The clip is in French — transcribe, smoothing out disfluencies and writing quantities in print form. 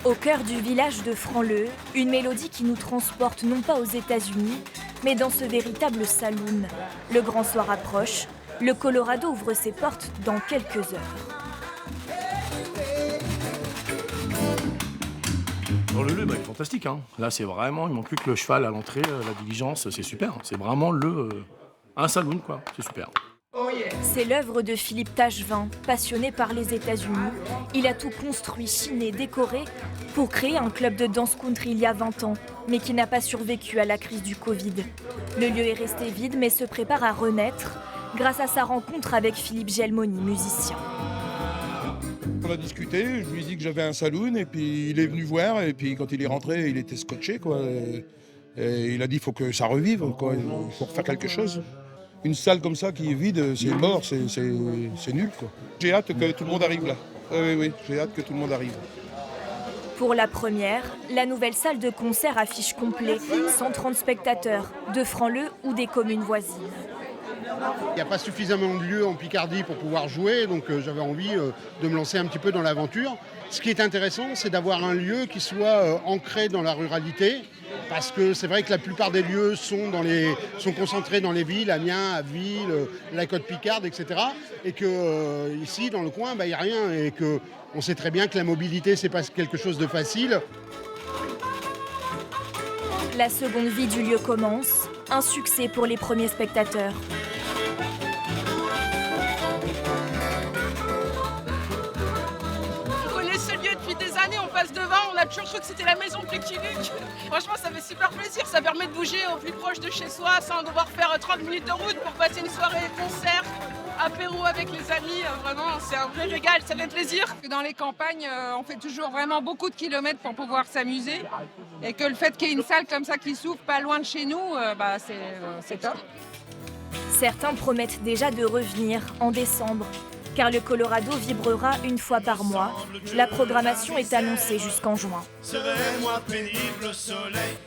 Au cœur du village de Franleu, une mélodie qui nous transporte non pas aux États-Unis, mais dans ce véritable saloon. Le grand soir approche, le Colorado ouvre ses portes dans quelques heures. Le lieu est fantastique. Hein. Là, c'est vraiment, il manque plus que le cheval à l'entrée, la diligence, c'est super. C'est vraiment un saloon, quoi. C'est super. C'est l'œuvre de Philippe Tachevin, passionné par les États-Unis. Il a tout construit, chiné, décoré pour créer un club de danse country il y a 20 ans, mais qui n'a pas survécu à la crise du Covid. Le lieu est resté vide, mais se prépare à renaître grâce à sa rencontre avec Philippe Gelmoni, musicien. On a discuté, je lui ai dit que j'avais un saloon et puis il est venu voir et puis quand il est rentré, il était scotché quoi. Et il a dit il faut que ça revive quoi, il faut refaire quelque chose. Une salle comme ça qui est vide, c'est mort, c'est nul quoi. J'ai hâte que tout le monde arrive là. Oui, j'ai hâte que tout le monde arrive. Pour la première, la nouvelle salle de concert affiche complet, 130 spectateurs, de Franleu ou des communes voisines. Il n'y a pas suffisamment de lieux en Picardie pour pouvoir jouer, donc j'avais envie de me lancer un petit peu dans l'aventure. Ce qui est intéressant, c'est d'avoir un lieu qui soit ancré dans la ruralité, parce que c'est vrai que la plupart des lieux sont concentrés dans les villes, Amiens, Abbeville, la Côte-Picarde, etc. Et que ici, dans le coin, il n'y a rien, et qu'on sait très bien que la mobilité, c'est pas quelque chose de facile. La seconde vie du lieu commence, un succès pour les premiers spectateurs. On a toujours cru que c'était la maison de Lucky Luke. Franchement, ça fait super plaisir. Ça permet de bouger au plus proche de chez soi sans devoir faire 30 minutes de route pour passer une soirée concert, apéro avec les amis. Vraiment, c'est un vrai régal. Ça fait plaisir. Dans les campagnes, on fait toujours vraiment beaucoup de kilomètres pour pouvoir s'amuser. Et que le fait qu'il y ait une salle comme ça qui s'ouvre pas loin de chez nous, c'est top. Certains promettent déjà de revenir en décembre, car le Colorado vibrera une fois par mois. La programmation est annoncée jusqu'en juin. Serait moins pénible le soleil.